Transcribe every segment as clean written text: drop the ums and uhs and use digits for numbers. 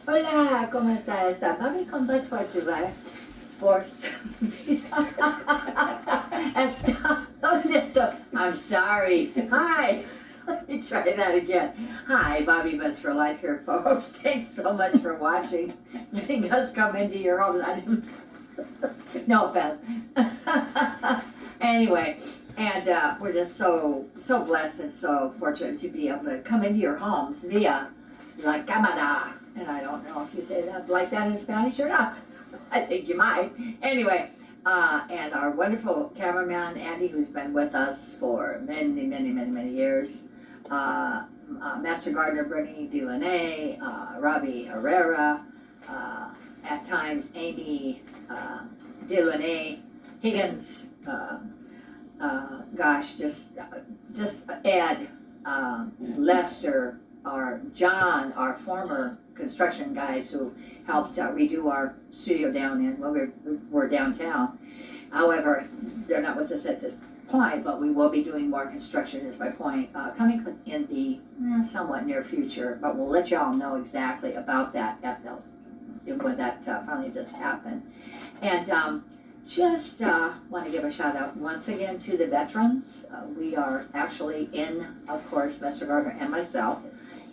Hola, ¿cómo está esta? Mami, ¿cómo vas su force? Está, lo siento. I'm sorry. Hi. Let me try that again. Hi, Bobbie Bud for Life here, folks. Thanks so much for watching, letting us come into your home. I didn't, no offense. Anyway, and we're just so blessed and so fortunate to be able to come into your homes via la cámara. And I don't know if you say that like that in Spanish or not. I think you might. Anyway, and our wonderful cameraman, Andy, who's been with us for many years. Master Gardener, Brittany Delaney, Robbie Herrera, at times Amy Delaney, Higgins, gosh, just Ed, Lester, our John, our former construction guys who helped redo our studio down in, well, we're downtown. However, they're not with us at this point, but we will be doing more construction, is my point, coming in the somewhat near future, but we'll let y'all know exactly about that when that finally just happened. And just want to give a shout out once again to the veterans. We are actually in, of course, Mr. Gardner and myself,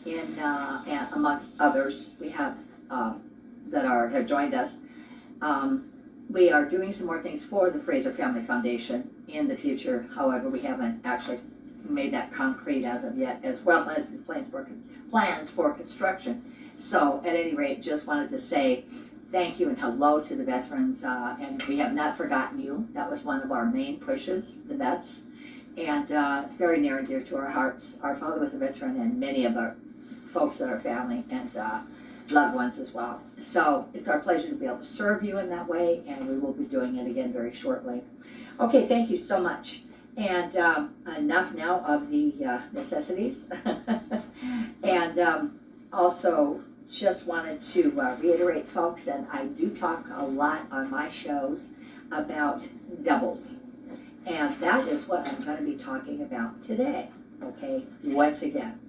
in and amongst others we have that have joined us. We are doing some more things for the Fraser Family Foundation in the future. However, we haven't actually made that concrete as of yet, as well as the plans for construction. So at any rate, just wanted to say thank you and hello to the veterans, and we have not forgotten you. That was one of our main pushes, the vets, and it's very near and dear to our hearts. Our father was a veteran, and many of our folks in our family and loved ones as well. So it's our pleasure to be able to serve you in that way, and we will be doing it again very shortly. Okay, thank you so much. And enough now of the necessities. And also just wanted to reiterate, folks, and I do talk a lot on my shows about doubles. And that is what I'm going to be talking about today, okay, once again.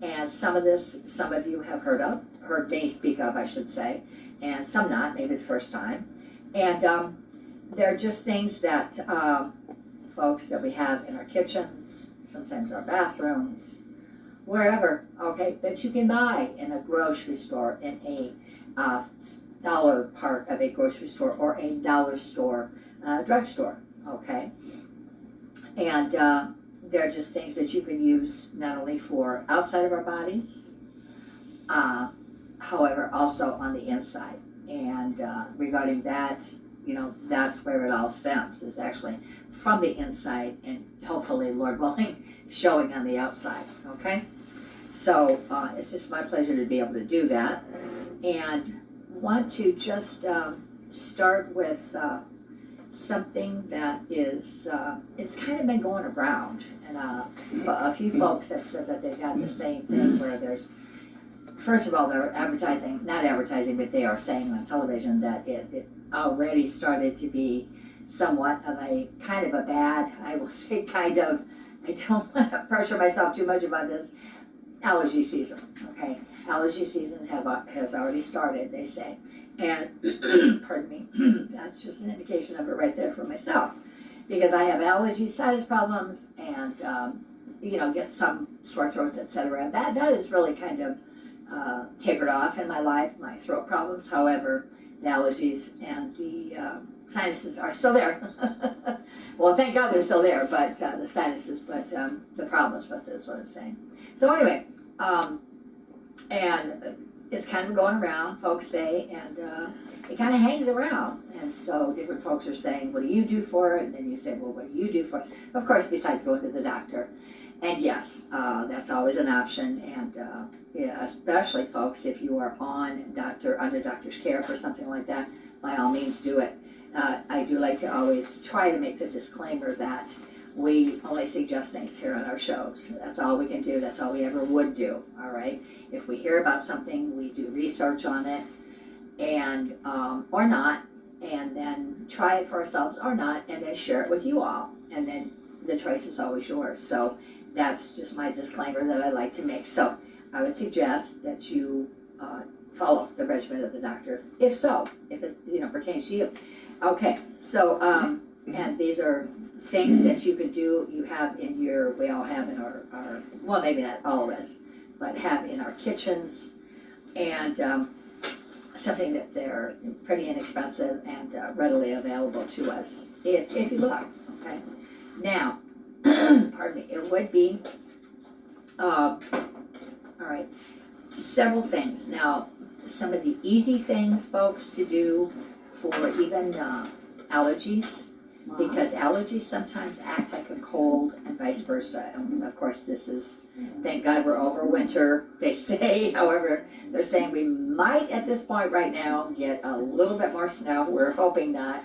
And some of you have heard me speak of, I should say, and some not, maybe it's the first time. And they're just things that, folks, that we have in our kitchens, sometimes our bathrooms, wherever, okay, that you can buy in a grocery store, in a dollar part of a grocery store, or a dollar store, drugstore, okay? And they're just things that you can use not only for outside of our bodies, however, also on the inside. And regarding that, you know, that's where it all stems, is actually from the inside, and hopefully, Lord willing, showing on the outside, okay? So it's just my pleasure to be able to do that. And want to just start with something that is, it's kind of been going around, and a few folks have said that they've got the same thing, where there's, first of all, they're not advertising, but they are saying on television that it already started to be somewhat of a kind of a bad, I will say kind of, I don't want to pressure myself too much about this, allergy season, okay? Allergy season has already started, they say. And, pardon me, that's just an indication of it right there for myself. Because I have allergies, sinus problems, and, you know, get some sore throats, etc. That is really kind of tapered off in my life, my throat problems. However, the allergies and the sinuses are still there. Well, thank God they're still there, but the sinuses, but the problems with this is what I'm saying. So anyway, and it's kind of going around, folks say, and it kind of hangs around. And so different folks are saying, what do you do for it? And then you say, well, what do you do for it? Of course, besides going to the doctor. And yes, that's always an option. And yeah, especially, folks, if you are under doctor's care for something like that, by all means do it. I do like to always try to make the disclaimer that we only suggest things here on our shows. That's all we can do. That's all we ever would do, all right? If we hear about something, we do research on it, and or not, and then try it for ourselves or not, and then share it with you all. And then the choice is always yours. So that's just my disclaimer that I like to make. So I would suggest that you follow the regimen of the doctor, if so, if it, pertains to you. Okay, so, and these are things that you could do, we all have in our well, maybe not all of us, but have in our kitchens, and something that they're pretty inexpensive and readily available to us, if you look, okay? Now, pardon me, it would be, all right, several things. Now, some of the easy things, folks, to do for even allergies, because allergies sometimes act like a cold and vice versa. And of course, this is, thank God we're over winter, they say. However, they're saying we might at this point right now get a little bit more snow. We're hoping not.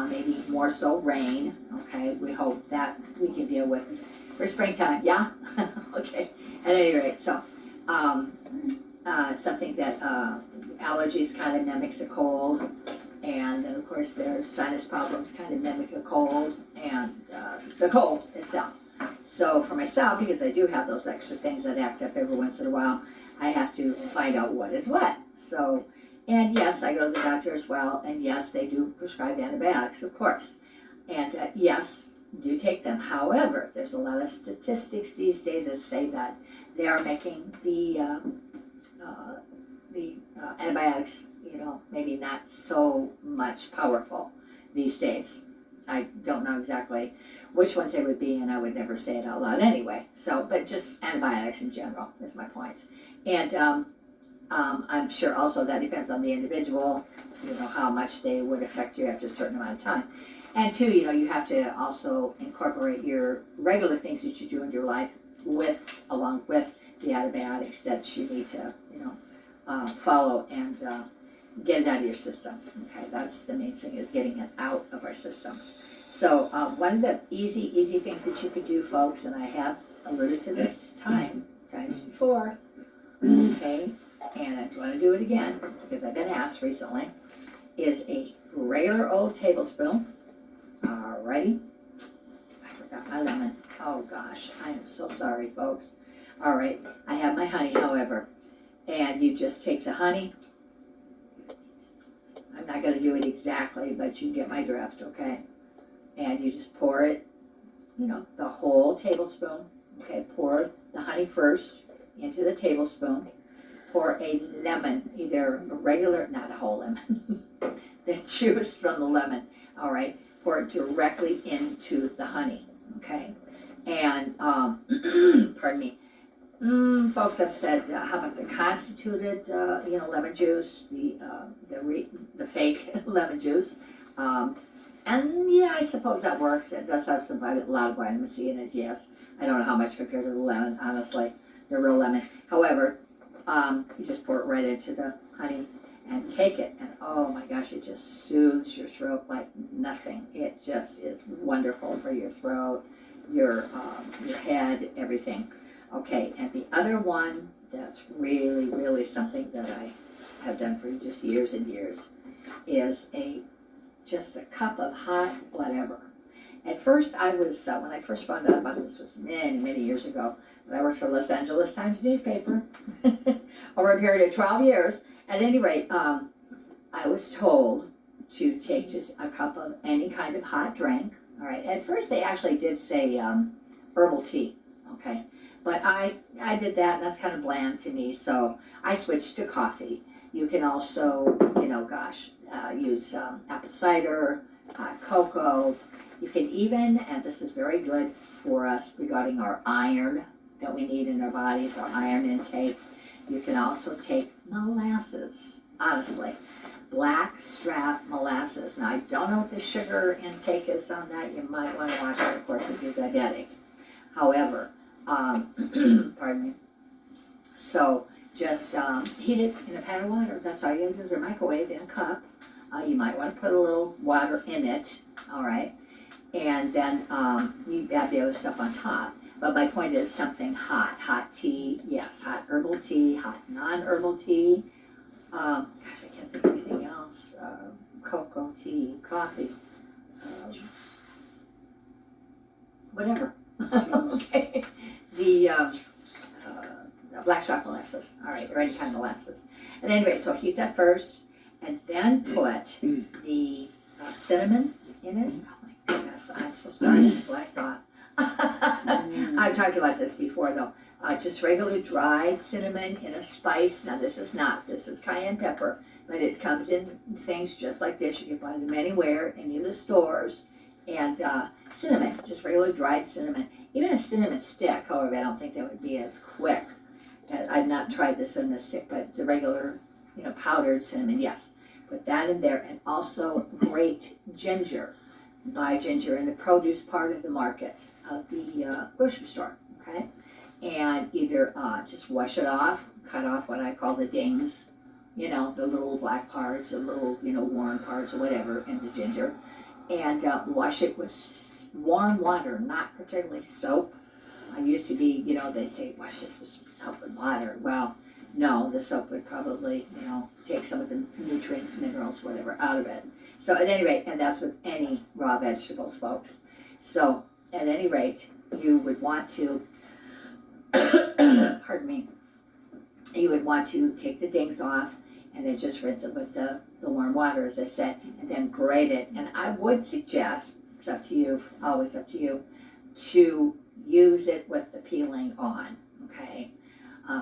Maybe more so rain. Okay, we hope that we can deal with for springtime. Yeah? Okay. At any rate, so something that allergies kind of mimics a cold. And then, of course, their sinus problems kind of mimic a cold and the cold itself. So for myself, because I do have those extra things that act up every once in a while, I have to find out what is what. So, and yes, I go to the doctor as well. And yes, they do prescribe antibiotics, of course. And yes, do take them. However, there's a lot of statistics these days that say that they are making the antibiotics, maybe not so much powerful these days. I don't know exactly which ones they would be, and I would never say it out loud anyway. So, but just antibiotics in general is my point. And I'm sure also that depends on the individual, how much they would affect you after a certain amount of time. And two, you have to also incorporate your regular things that you do in your life along with the antibiotics that you need to, follow and get it out of your system. Okay, that's the main thing, is getting it out of our systems. So one of the easy things that you could do, folks, and I have alluded to this times before, okay, and I'm going to do it again because I've been asked recently, is a regular old tablespoon. Alrighty, I forgot my lemon. Oh gosh, I am so sorry, folks. All right, I have my honey, however, and you just take the honey. I'm not going to do it exactly, but you get my drift, okay? And you just pour it, the whole tablespoon, okay? Pour the honey first into the tablespoon. Pour a lemon, either a regular, not a whole lemon, the juice from the lemon, all right? Pour it directly into the honey, okay? And, pardon me, folks have said, how about the constituted, lemon juice, the fake lemon juice, and yeah, I suppose that works. It does have a lot of vitamin C in it. Yes, I don't know how much compared to the lemon, honestly, the real lemon. However, you just pour it right into the honey and take it, and oh my gosh, it just soothes your throat like nothing. It just is wonderful for your throat, your head, everything. Okay, and the other one that's really, really something that I have done for just years and years is just a cup of hot whatever. At first I was, when I first found out about this was many, many years ago, when I worked for Los Angeles Times newspaper over a period of 12 years. At any rate, I was told to take just a cup of any kind of hot drink. All right, at first they actually did say herbal tea, okay? But I did that, and that's kind of bland to me, so I switched to coffee. You can also, use apple cider, hot cocoa. You can even, and this is very good for us regarding our iron that we need in our bodies, our iron intake. You can also take molasses, honestly. Blackstrap molasses. Now, I don't know what the sugar intake is on that. You might want to watch it, of course, if you're diabetic. However, pardon me. So just heat it in a pan of water. That's all you gotta do, the microwave in a cup. You might want to put a little water in it, all right? And then you add the other stuff on top. But my point is something hot. Hot tea, yes, hot herbal tea, hot non-herbal tea. Gosh, I can't think of anything else. Cocoa tea, coffee, whatever. Okay. The blackstrap molasses, all right, or any kind of molasses. At any rate, so heat that first, and then put the cinnamon in it. Oh my goodness, I'm so sorry, that's what I thought. I've talked about this before though. Just regular dried cinnamon in a spice. Now this is cayenne pepper, but it comes in things just like this. You can buy them anywhere, any of the stores. And cinnamon, just regular dried cinnamon. Even a cinnamon stick, however, I don't think that would be as quick. I've not tried this in the stick, but the regular, powdered cinnamon, yes. Put that in there, and also grate ginger. Buy ginger in the produce part of the market of the grocery store, okay? And either just wash it off, cut off what I call the dings, the little black parts or little, worn parts or whatever in the ginger, and wash it with warm water, not particularly soap. I used to be, they say, wash this with soap and water. Well, no, the soap would probably, take some of the nutrients, minerals, whatever, out of it. So at any rate, and that's with any raw vegetables, folks. So at any rate, you would want to, pardon me, you would want to take the dings off and then just rinse it with the warm water, as I said, and then grate it. And I would suggest, it's up to you, always up to you, to use it with the peeling on, okay?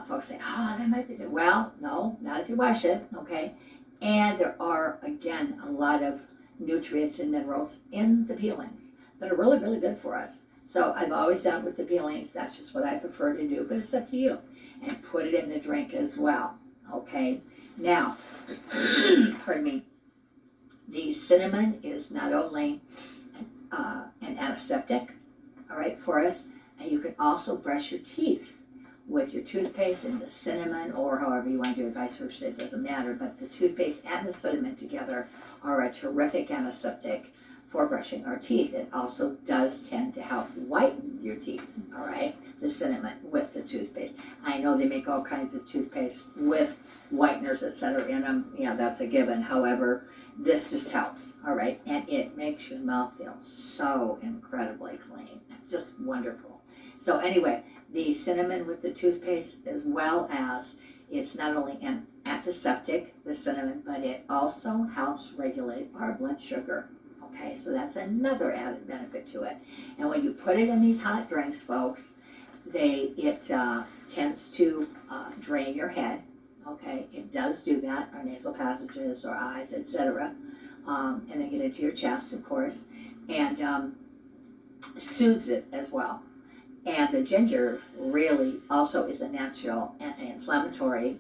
Folks say, oh, that might be good. Well, no, not if you wash it, okay? And there are, again, a lot of nutrients and minerals in the peelings that are really, really good for us. So I've always done it with the peelings. That's just what I prefer to do, but it's up to you. And put it in the drink as well, okay? Now, pardon me, the cinnamon is not only an antiseptic, all right, for us, and you can also brush your teeth with your toothpaste and the cinnamon, or however you want to do it, vice versa, it doesn't matter, but the toothpaste and the cinnamon together are a terrific antiseptic for brushing our teeth. It also does tend to help whiten your teeth, all right, the cinnamon with the toothpaste. I know they make all kinds of toothpaste with whiteners, etc. in them. Yeah, that's a given. However, this just helps, all right, and it makes your mouth feel so incredibly clean, just wonderful. So anyway, the cinnamon with the toothpaste, as well as it's not only an antiseptic, the cinnamon, but it also helps regulate our blood sugar. Okay, so that's another added benefit to it. And when you put it in these hot drinks, folks, it tends to drain your head. Okay, it does do that, our nasal passages, our eyes, etc. And then get into your chest, of course, and soothes it as well. And the ginger really also is a natural anti-inflammatory,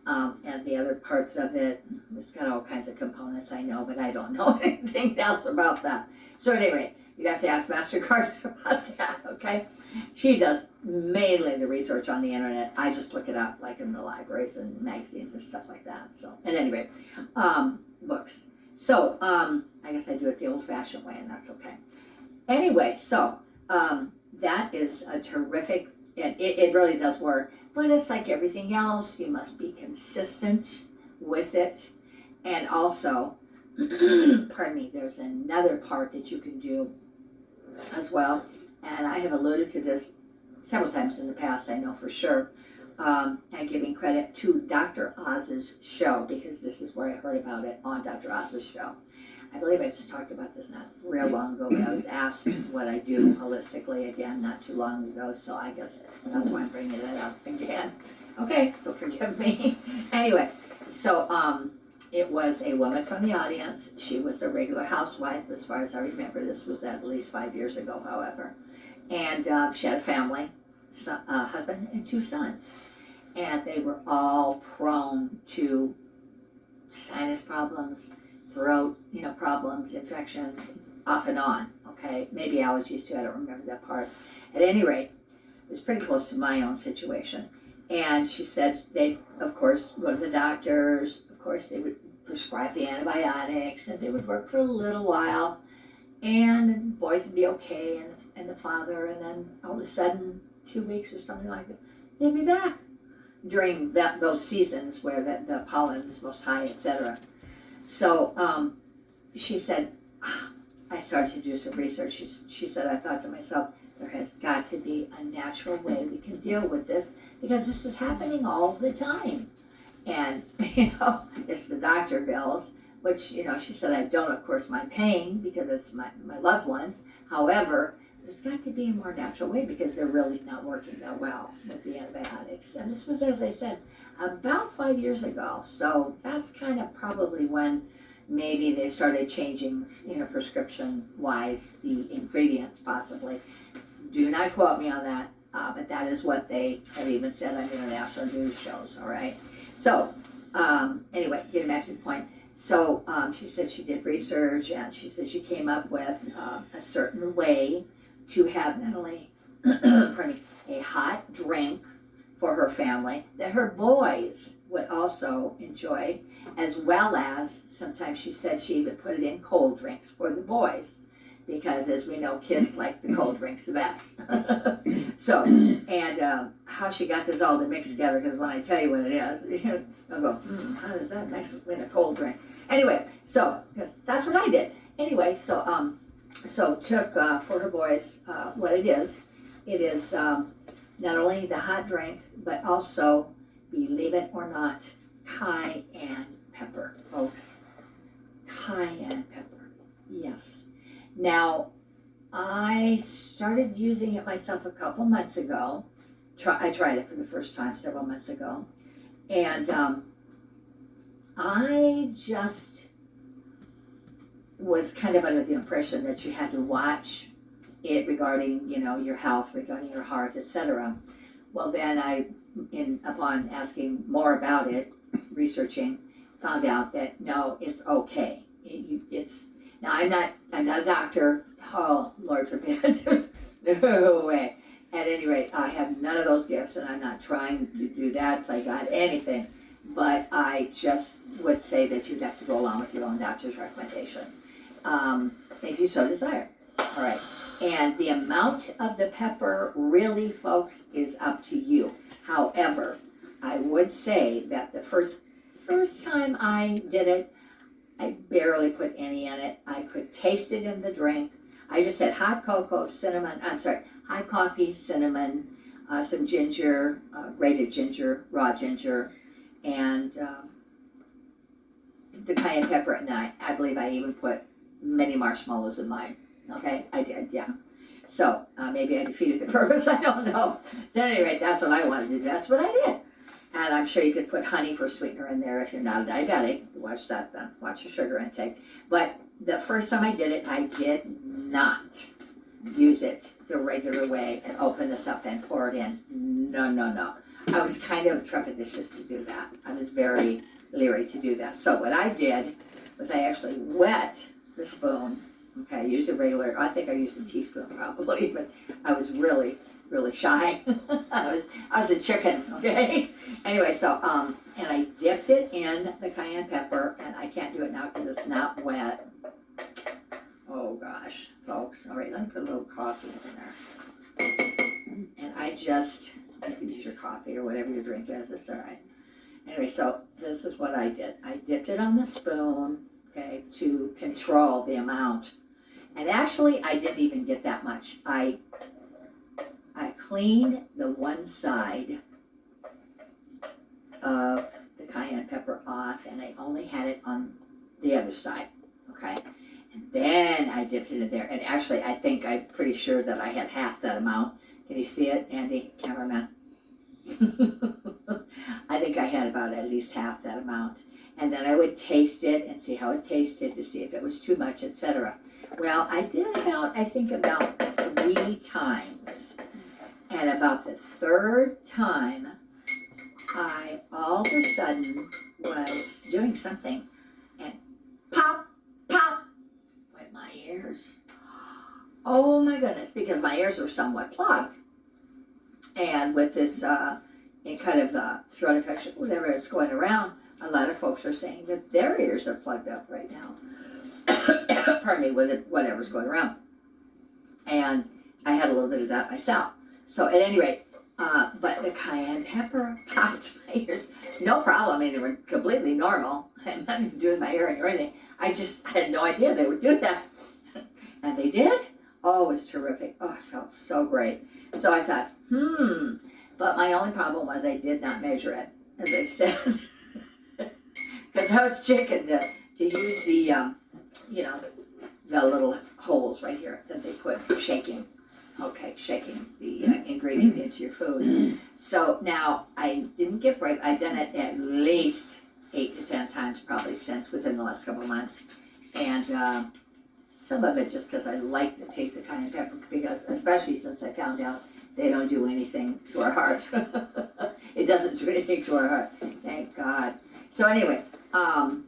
and the other parts of it, it's got all kinds of components, I know, but I don't know anything else about that. So at any rate, you'd have to ask Master Gardner about that, okay? She does mainly the research on the internet. I just look it up like in the libraries and magazines and stuff like that. So at any rate, books. So I guess I do it the old-fashioned way, and that's okay. Anyway, so that is a terrific, and it really does work, but it's like everything else, you must be consistent with it. And also, pardon me, there's another part that you can do as well, and I have alluded to this several times in the past, I know for sure, and giving credit to Dr. Oz's show, because this is where I heard about it, on Dr. Oz's show. I believe I just talked about this not real long ago, but I was asked what I do holistically again not too long ago, so I guess that's why I'm bringing it up again. Okay, so forgive me. Anyway, so it was a woman from the audience. She was a regular housewife, as far as I remember. This was at least 5 years ago, however. And she had a family, a husband and 2 sons. And they were all prone to sinus problems, throat, problems, infections, off and on, okay? Maybe allergies too, I don't remember that part. At any rate, it was pretty close to my own situation. And she said they, of course, go to the doctors. Of course, they would prescribe the antibiotics, and they would work for a little while. And the boys would be okay, and the father, and then all of a sudden, 2 weeks or something like that, they'd be back during those seasons where the pollen is most high, etc. So she said, I started to do some research. She said, I thought to myself, there has got to be a natural way we can deal with this, because this is happening all the time. And, it's the doctor bills, which, she said I don't, of course, mind paying because it's my loved ones. However, there's got to be a more natural way because they're really not working that well with the antibiotics. And this was, as I said, about 5 years ago. So that's kind of probably when maybe they started changing, prescription-wise, the ingredients possibly. Do not quote me on that, but that is what they have even said on international news shows, all right? So, anyway, getting back to the point. So, she said she did research, and she said she came up with a certain way to have not only, pardon me, a hot drink for her family that her boys would also enjoy, as well as sometimes she said she even put it in cold drinks for the boys. Because as we know, kids like the cold drinks the best. So, and how she got this all to mix together, because when I tell you what it is, I'll go, how does that mix in a cold drink? Anyway, so, because that's what I did. Anyway, so took for her boys what it is. It is not only the hot drink, but also, believe it or not, cayenne pepper, folks. Cayenne pepper, yes. Now, I started using it myself a couple months ago. I tried it for the first time several months ago. And I just was kind of under the impression that you had to watch it regarding, your health, regarding your heart, etc. Well, then upon asking more about it, researching, found out that no, it's okay. Now, I'm not a doctor. Oh, Lord forbid. No way. At any rate, I have none of those gifts, and I'm not trying to do that, play God, anything. But I just would say that you'd have to go along with your own doctor's recommendation, if you so desire. All right. And the amount of the pepper, really, folks, is up to you. However, I would say that the first time I did it, I barely put any in it. I could taste it in the drink. I just had hot cocoa, hot coffee, cinnamon, some ginger, grated ginger, raw ginger, and the cayenne pepper. And then I believe I even put many marshmallows in mine. Okay, I did, yeah. So maybe I defeated the purpose, I don't know. At any rate, that's what I wanted to do. That's what I did. And I'm sure you could put honey for sweetener in there if you're not a diabetic. Watch that then. Watch your sugar intake. But the first time I did it, I did not use it the regular way and open this up and pour it in. No. I was kind of trepidatious to do that. I was very leery to do that. So what I did was I actually wet the spoon. Okay, I used a regular, I think I used a teaspoon probably, but I was really shy. I was a chicken, okay? Anyway, so, and I dipped it in the cayenne pepper, and I can't do it now because it's not wet. Oh gosh, folks. All right, let me put a little coffee in there. And you can use your coffee or whatever your drink is, it's all right. Anyway, so this is what I did. I dipped it on the spoon, okay, to control the amount. And actually, I didn't even get that much. I cleaned the one side of the cayenne pepper off, and I only had it on the other side, okay? And then I dipped it in there, and actually, I'm pretty sure that I had half that amount. Can you see it, Andy, cameraman? I think I had about at least half that amount. And then I would taste it and see how it tasted to see if it was too much, etc. Well, I did about 3 times. And about the third time, I all of a sudden was doing something, and pop, went my ears. Oh my goodness, because my ears were somewhat plugged. And with this kind of throat infection, whatever it's going around, a lot of folks are saying that their ears are plugged up right now. Pardon me, with whatever's going around. And I had a little bit of that myself. So at any rate, but the cayenne pepper popped my ears. No problem. I mean, they were completely normal. I had nothing to do with my hearing or anything. I had no idea they would do that. And they did. Oh, it was terrific. Oh, it felt so great. So I thought, but my only problem was I did not measure it, as I've said. Because I was checking to use the, you know, the little holes right here that they put for shaking. Okay, shaking the ingredient into your food. So now I didn't get brave. I've done it at least 8 to 10 times probably since within the last couple of months. And some of it just because I like the taste of cayenne pepper, because especially since I found out they don't do anything to our heart. It doesn't do anything to our heart. Thank God. So anyway, all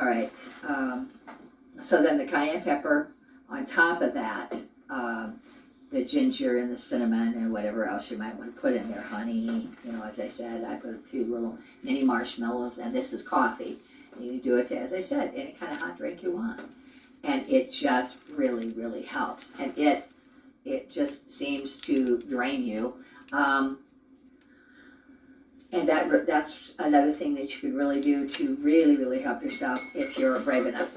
right. So then the cayenne pepper, on top of that, the ginger and the cinnamon and whatever else you might want to put in there, honey, you know, as I said, I put a few little mini marshmallows, and this is coffee. You do it to, as I said, any kind of hot drink you want. And it just really, really helps. And it just seems to drain you. And that's another thing that you could really do to really, really help yourself if you're brave enough.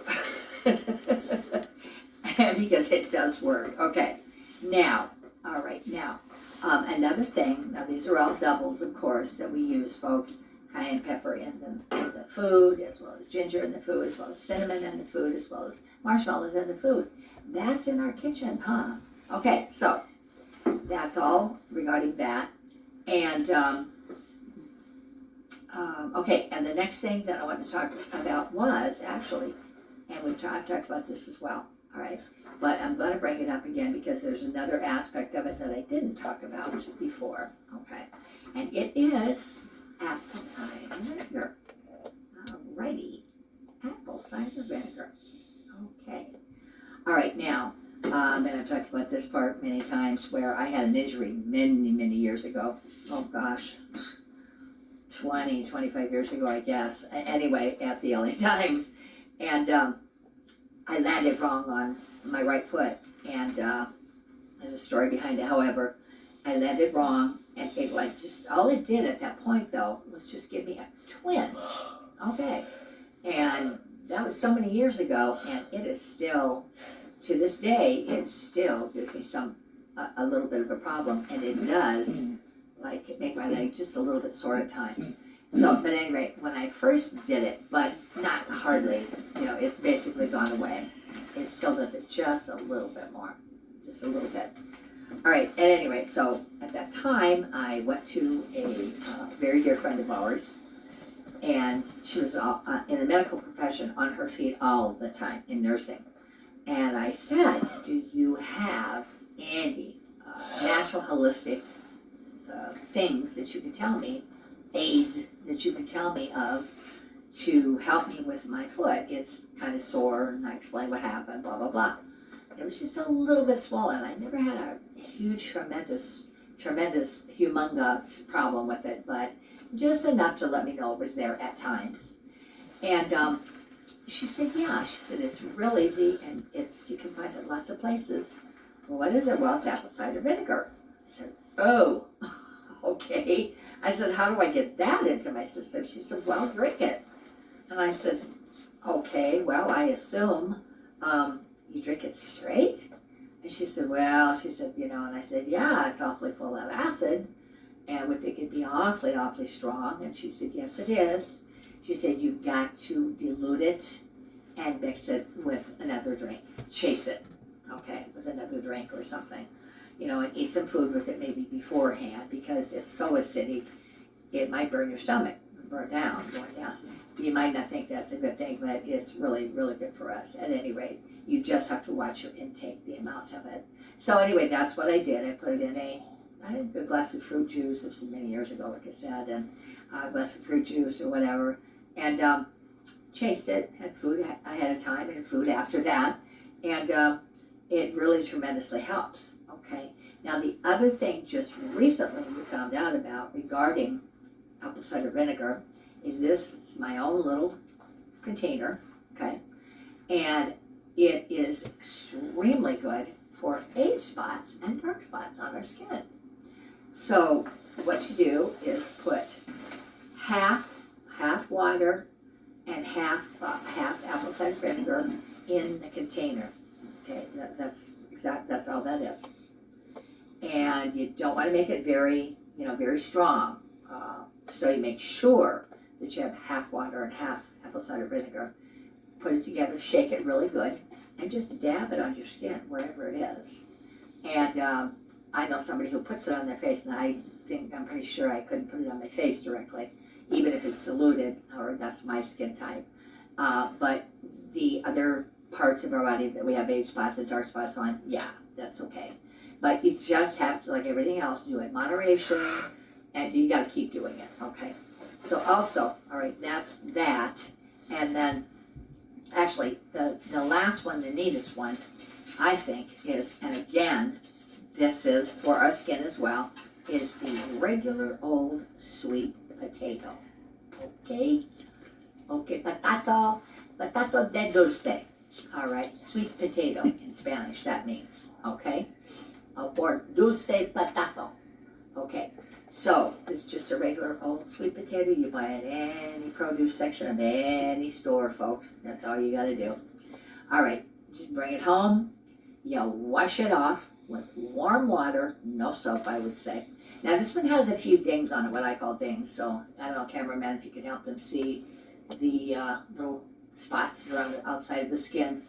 Because it does work. Okay, now, all right, now, another thing, now these are all doubles, of course, that we use, folks. Cayenne pepper in the food, as well as ginger in the food, as well as cinnamon in the food, as well as marshmallows in the food. That's in our kitchen, huh? Okay, so that's all regarding that. And, okay, and the next thing that I want to talk about was actually, and I've talked about this as well, all right? But I'm going to bring it up again because there's another aspect of it that I didn't talk about before, okay? And it is apple cider vinegar. Alrighty, apple cider vinegar. Okay. All right, now, and I've talked about this part many times where I had an injury many, many years ago. Oh gosh, 25 years ago, I guess. Anyway, at the LA Times. And I landed wrong on my right foot. And there's a story behind it. However, I landed wrong. And it all it did at that point though was just give me a twinge. Okay. And that was so many years ago, and it is still, to this day, it still gives me a little bit of a problem, and it does make my leg just a little bit sore at times. So, but anyway, when I first did it, but not hardly, it's basically gone away. It still does it just a little bit more, just a little bit. All right, at any rate, so at that time, I went to a very dear friend of ours, and she was in the medical profession on her feet all the time in nursing. And I said, do you have, Andy, natural holistic things that you can tell me, aids that you can tell me of to help me with my foot? It's kind of sore, and I explained what happened, blah, blah, blah. It was just a little bit swollen. I never had a huge, tremendous, humongous problem with it, but just enough to let me know it was there at times. And she said, yeah. She said, it's real easy, and you can find it in lots of places. Well, what is it? Well, it's apple cider vinegar. I said, oh, okay. I said, how do I get that into my system? She said, well, drink it. And I said, okay, well, I assume you drink it straight? And she said, well, and I said, yeah, it's awfully full of acid, and would think it'd be awfully, awfully strong. And she said, yes, it is. She said, you've got to dilute it and mix it with another drink. Chase it, okay, with another drink or something. And eat some food with it maybe beforehand, because it's so acidic, it might burn your stomach, going down. You might not think that's a good thing, but it's really, really good for us. At any rate, you just have to watch your intake, the amount of it. So anyway, that's what I did. I put it in I had a glass of fruit juice. This was many years ago, like I said, and a glass of fruit juice or whatever, and chased it, had food ahead of time and food after that, and it really tremendously helps, okay? Now, the other thing just recently we found out about regarding apple cider vinegar is this. It's my own little container, okay? And it is extremely good for age spots and dark spots on our skin. So what you do is put half water and half apple cider vinegar in the container. Okay, that's all that is. And you don't want to make it very, very strong. So you make sure that you have half water and half apple cider vinegar. Put it together, shake it really good, and just dab it on your skin, wherever it is. And I know somebody who puts it on their face, and I'm pretty sure I couldn't put it on my face directly, even if it's diluted, or that's my skin type. But the other parts of our body that we have age spots and dark spots on, yeah, that's okay. But you just have to, like everything else, do it in moderation, and you gotta keep doing it, okay? So also, all right, that's that. And then, actually, the last one, the neatest one, I think is, and again, this is for our skin as well, is the regular old sweet potato, okay? Okay, potato de dulce, all right? Sweet potato in Spanish, that means, okay? Or dulce potato, okay? So, it's just a regular old sweet potato you buy at any produce section of any store, folks. That's all you gotta do. All right, just bring it home. You wash it off with warm water, no soap, I would say. Now, this one has a few dings on it, what I call dings. So, I don't know, cameraman, if you could help them see the little spots around the outside of the skin.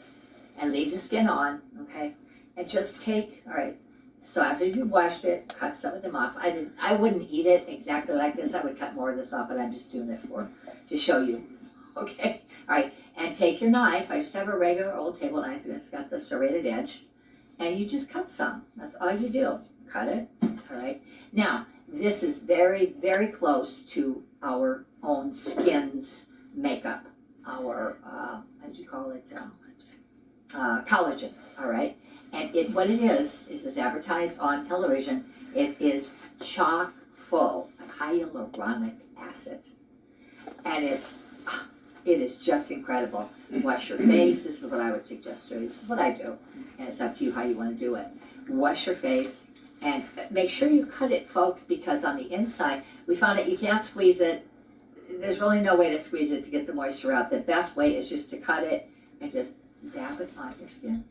And leave the skin on, okay? And just take, all right, so after you've washed it, cut some of them off. I wouldn't eat it exactly like this. I would cut more of this off, but I'm just doing it to show you. Okay, all right, and take your knife. I just have a regular old table knife, and it's got the serrated edge. And you just cut some. That's all you do. Cut it, all right? Now, this is very, very close to our own skin's makeup. Our, what do you call it? Collagen, all right? And what it is advertised on television, it is chock full of hyaluronic acid. And it is just incredible. Wash your face, this is what I would suggest to you. This is what I do. And it's up to you how you want to do it. Wash your face, and make sure you cut it, folks, because on the inside, we found that you can't squeeze it. There's really no way to squeeze it to get the moisture out. The best way is just to cut it and just dab it on your skin.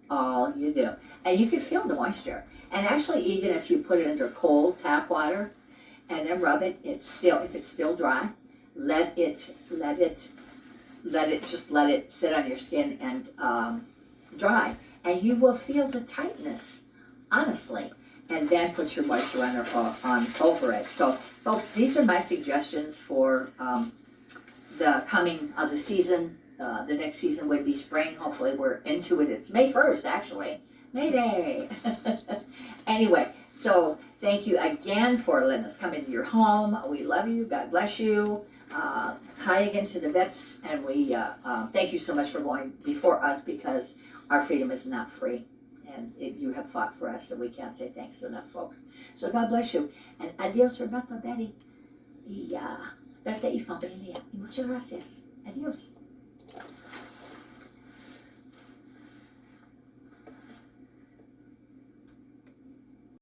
All you do. And you can feel the moisture. And actually, even if you put it under cold tap water and then rub it, if it's still dry, let it sit on your skin and dry. And you will feel the tightness, honestly. And then put your moisturizer on over it. So, folks, these are my suggestions for the coming of the season. The next season would be spring. Hopefully we're into it. It's May 1st, actually. May Day. Anyway, so thank you again for letting us come into your home. We love you. God bless you. Hi again to the vets. And we thank you so much for going before us, because our freedom is not free. And you have fought for us, and we can't say thanks enough, folks. So God bless you. And adios, Roberto, Daddy. Y verte y familia. Y muchas gracias. Adios.